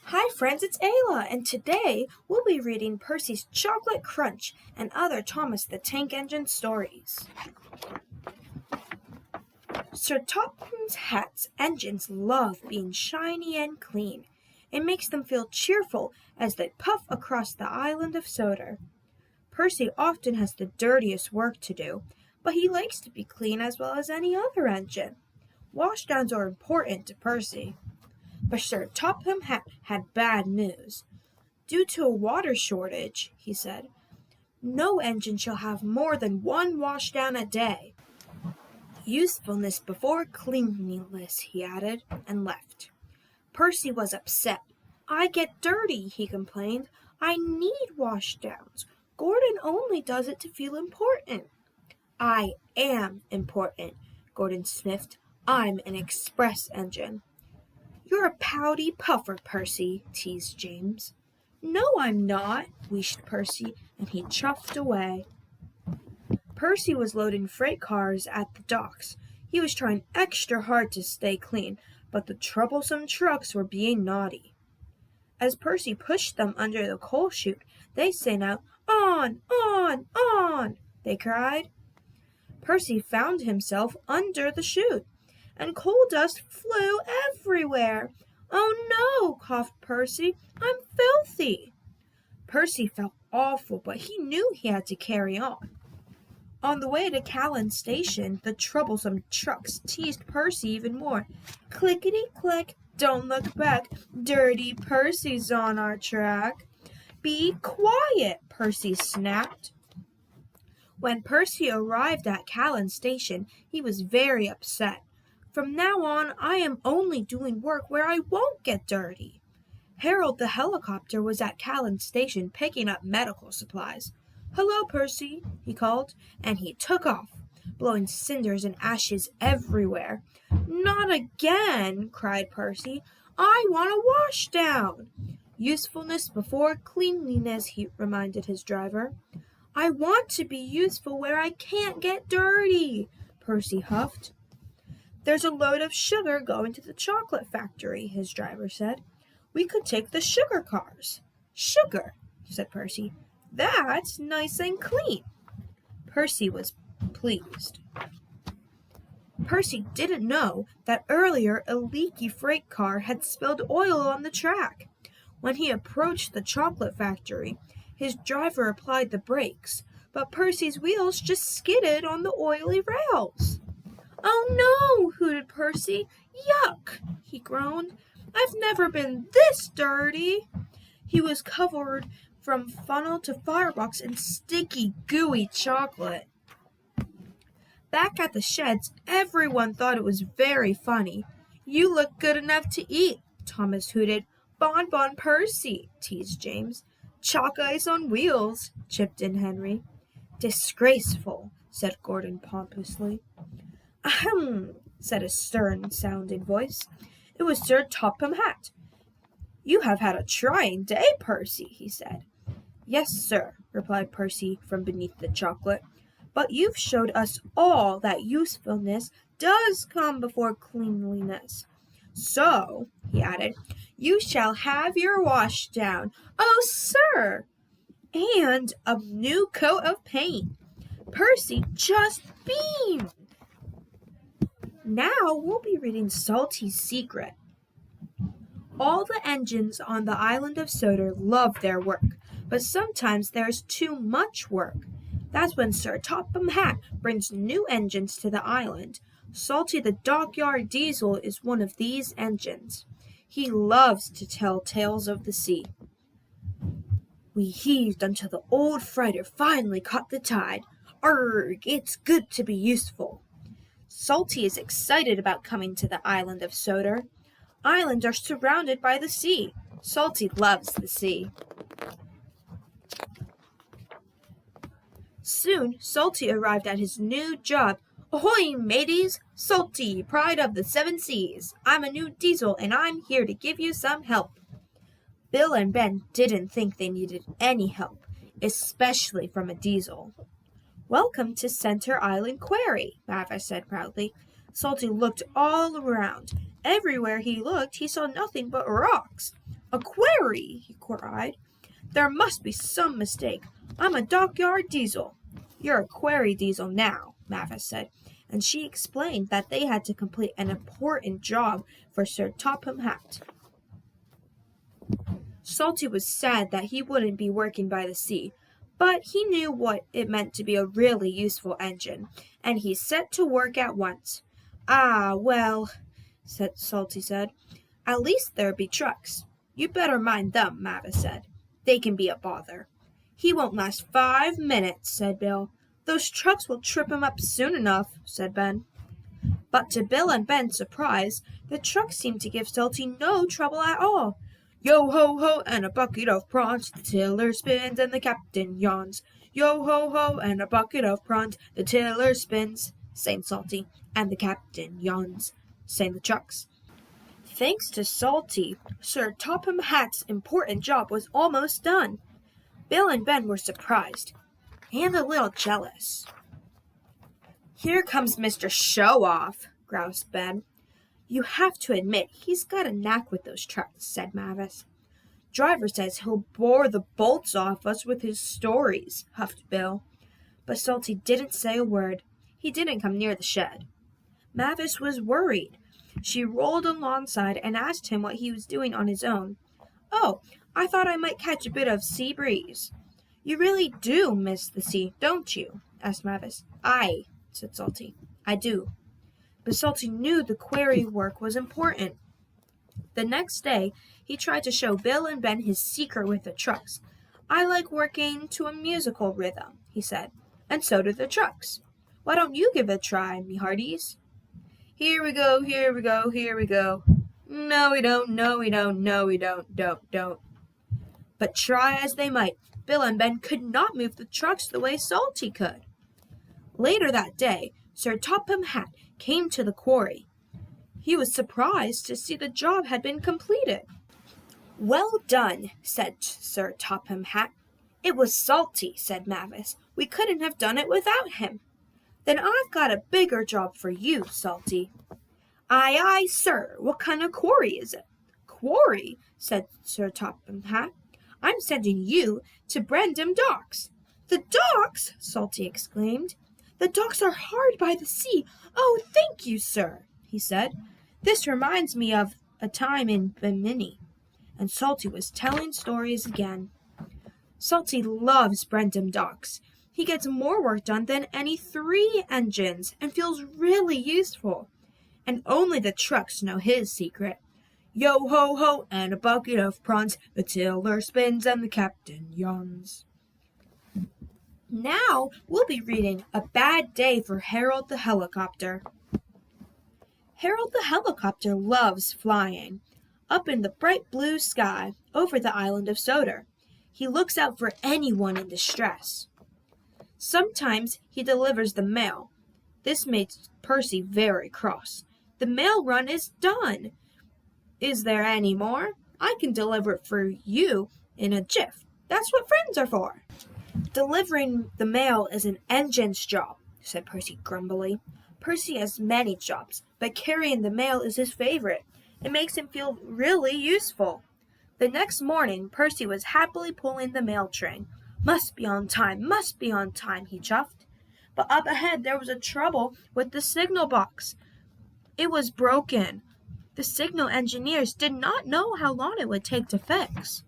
Hi friends, it's Ayla, and today we'll be reading Percy's Chocolate Crunch and other Thomas the Tank Engine stories. Sir Topham's Hat's engines love being shiny and clean. It makes them feel cheerful as they puff across the island of Sodor. Percy often has the dirtiest work to do, but he likes to be clean as well as any other engine. Washdowns are important to Percy. But Sir Topham Hatt had bad news. Due to a water shortage, he said, no engine shall have more than one washdown a day. Usefulness before cleanliness, he added, and left. Percy was upset. I get dirty, he complained. I need washdowns. Gordon only does it to feel important. I am important, Gordon sniffed. I'm an express engine. You're a pouty puffer, Percy, teased James. No, I'm not, wheezed Percy, and he chuffed away. Percy was loading freight cars at the docks. He was trying extra hard to stay clean, but the troublesome trucks were being naughty. As Percy pushed them under the coal chute, they sang out, On, on, on, they cried. Percy found himself under the chute, and coal dust flew everywhere. Oh no, coughed Percy, I'm filthy. Percy felt awful, but he knew he had to carry on. On the way to Callan Station, the troublesome trucks teased Percy even more. Clickety-click, don't look back, dirty Percy's on our track. Be quiet, Percy snapped. When Percy arrived at Callan Station, he was very upset. From now on, I am only doing work where I won't get dirty. Harold the helicopter was at Callan Station picking up medical supplies. Hello, Percy, he called, and he took off, blowing cinders and ashes everywhere. Not again, cried Percy. I want a washdown. Usefulness before cleanliness, he reminded his driver. I want to be useful where I can't get dirty, Percy huffed. There's a load of sugar going to the chocolate factory, his driver said. We could take the sugar cars. Sugar, said Percy. That's nice and clean. Percy was pleased. Percy didn't know that earlier a leaky freight car had spilled oil on the track. When he approached the chocolate factory, his driver applied the brakes, but Percy's wheels just skidded on the oily rails. Oh no, hooted Percy. Yuck, he groaned. I've never been this dirty. He was covered from funnel to firebox in sticky, gooey chocolate. Back at the sheds, everyone thought it was very funny. You look good enough to eat, Thomas hooted. Bon bon Percy, teased James. Chalk ice on wheels, chipped in Henry. Disgraceful, said Gordon pompously. Ahem, said a stern-sounding voice. It was Sir Topham Hatt. You have had a trying day, Percy, he said. Yes, sir, replied Percy from beneath the chocolate. But you've showed us all that usefulness does come before cleanliness. So, he added, you shall have your washdown. Oh, sir! And a new coat of paint. Percy just beamed. Now we'll be reading Salty's Secret. All the engines on the island of Sodor love their work, but sometimes there's too much work. That's when Sir Topham Hatt brings new engines to the island. Salty the Dockyard Diesel is one of these engines. He loves to tell tales of the sea. We heaved until the old freighter finally caught the tide. Arrgh, it's good to be useful. Salty is excited about coming to the island of Sodor. Islands are surrounded by the sea. Salty loves the sea. Soon, Salty arrived at his new job. Ahoy, mateys! Salty, pride of the seven seas. I'm a new diesel, and I'm here to give you some help. Bill and Ben didn't think they needed any help, especially from a diesel. Welcome to Center Island Quarry, Mavis said proudly. Salty looked all around. Everywhere he looked, he saw nothing but rocks. "A quarry!" he cried. "There must be some mistake. I'm a dockyard diesel." "You're a quarry diesel now," Mavis said, and she explained that they had to complete an important job for Sir Topham Hatt. Salty was sad that he wouldn't be working by the sea, but he knew what it meant to be a really useful engine, and he set to work at once. "Ah, well," Salty said, "at least there be trucks." "You'd better mind them," Mavis said. "They can be a bother." "He won't last 5 minutes," said Bill. "Those trucks will trip him up soon enough," said Ben. But to Bill and Ben's surprise, the trucks seemed to give Salty no trouble at all. "Yo ho ho and a bucket of prawns, the tiller spins and the captain yawns. Yo ho ho and a bucket of prawns, the tiller spins," sang Salty, "and the captain yawns," sang the trucks. Thanks to Salty, Sir Topham Hatt's important job was almost done. Bill and Ben were surprised and a little jealous. "Here comes Mr. Show-Off," groused Ben. "You have to admit he's got a knack with those trucks," said Mavis. "Driver says he'll bore the bolts off us with his stories," huffed Bill. But Salty didn't say a word. He didn't come near the shed. Mavis was worried. She rolled alongside and asked him what he was doing on his own. "Oh, I thought I might catch a bit of sea breeze." "You really do miss the sea, don't you?" asked Mavis. "Aye," said Salty. "I do." But Salty knew the quarry work was important. The next day, he tried to show Bill and Ben his secret with the trucks. "I like working to a musical rhythm," he said, "and so do the trucks. Why don't you give it a try, me hearties?" "Here we go, here we go, here we go. No, we don't, no, we don't, no, we don't." But try as they might, Bill and Ben could not move the trucks the way Salty could. Later that day, Sir Topham Hatt came to the quarry. He was surprised to see the job had been completed. "Well done," said Sir Topham Hatt. "It was Salty," said Mavis. "We couldn't have done it without him." "Then I've got a bigger job for you, Salty." "Aye, aye, sir. What kind of quarry is it?" "Quarry?" said Sir Topham Hatt. "I'm sending you to Brendam Docks." "The docks!" Salty exclaimed. "The docks are hard by the sea. Oh, thank you, sir," he said. "This reminds me of a time in Bimini." And Salty was telling stories again. Salty loves Brendam Docks. He gets more work done than any 3 engines and feels really useful. And only the trucks know his secret. "Yo ho ho and a bucket of prawns, the tiller spins and the captain yawns." Now we'll be reading A Bad Day for Harold the Helicopter. Harold the Helicopter loves flying. Up in the bright blue sky, over the island of Sodor, he looks out for anyone in distress. Sometimes he delivers the mail. This makes Percy very cross. "The mail run is done. Is there any more? I can deliver it for you in a jiff. That's what friends are for." "Delivering the mail is an engine's job," said Percy grumbly. Percy has many jobs, but carrying the mail is his favorite. It makes him feel really useful. The next morning, Percy was happily pulling the mail train. Must be on time, he chuffed. But up ahead there was a trouble with the signal box. It was broken. The signal engineers did not know how long it would take to fix.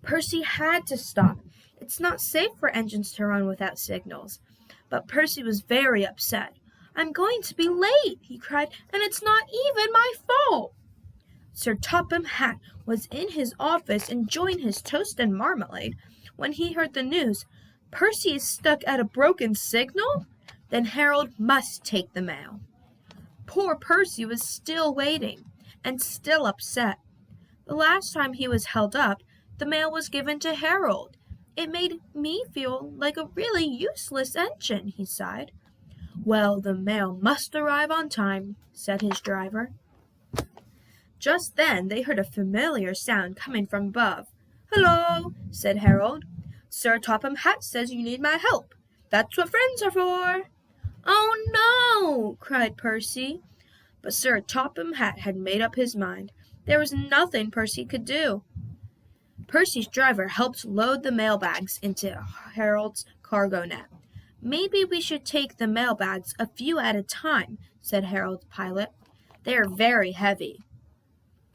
Percy had to stop. It's not safe for engines to run without signals. But Percy was very upset. "I'm going to be late," he cried, "and it's not even my fault." Sir Topham Hatt was in his office enjoying his toast and marmalade when he heard the news. "Percy is stuck at a broken signal? Then Harold must take the mail." Poor Percy was still waiting, and still upset. The last time he was held up, the mail was given to Harold. "It made me feel like a really useless engine," he sighed. "Well, the mail must arrive on time," said his driver. Just then they heard a familiar sound coming from above. "Hello," said Harold. "Sir Topham Hatt says you need my help. That's what friends are for." "Oh no!" cried Percy. But Sir Topham Hatt had made up his mind. There was nothing Percy could do. Percy's driver helped load the mailbags into Harold's cargo net. "Maybe we should take the mailbags a few at a time," said Harold's pilot. "They are very heavy."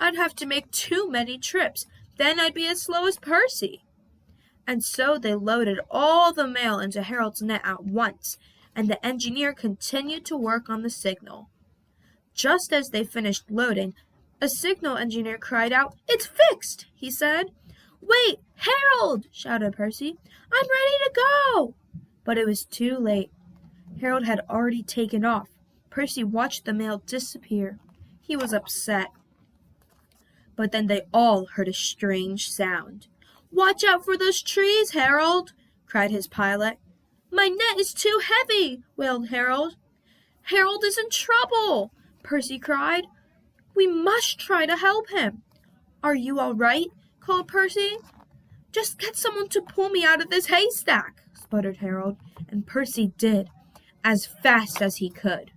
"I'd have to make too many trips. Then I'd be as slow as Percy." And so they loaded all the mail into Harold's net at once, and the engineer continued to work on the signal. Just as they finished loading, a signal engineer cried out, "It's fixed," he said. "Wait, Harold!" shouted Percy. "I'm ready to go!" But it was too late. Harold had already taken off. Percy watched the mail disappear. He was upset. But then they all heard a strange sound. "Watch out for those trees, Harold!" cried his pilot. "My net is too heavy!" wailed Harold. "Harold is in trouble!" Percy cried. "We must try to help him." "Are you all right?" called Percy. "Just get someone to pull me out of this haystack," sputtered Harold, and Percy did, as fast as he could.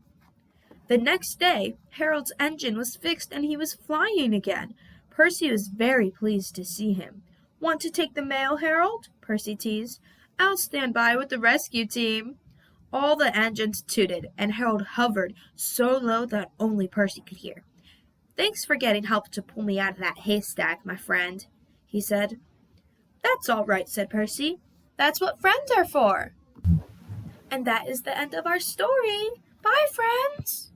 The next day, Harold's engine was fixed and he was flying again. Percy was very pleased to see him. "Want to take the mail, Harold?" Percy teased. "I'll stand by with the rescue team." All the engines tooted, and Harold hovered so low that only Percy could hear. "Thanks for getting help to pull me out of that haystack, my friend," he said. "That's all right," said Percy. "That's what friends are for." And that is the end of our story. Bye, friends!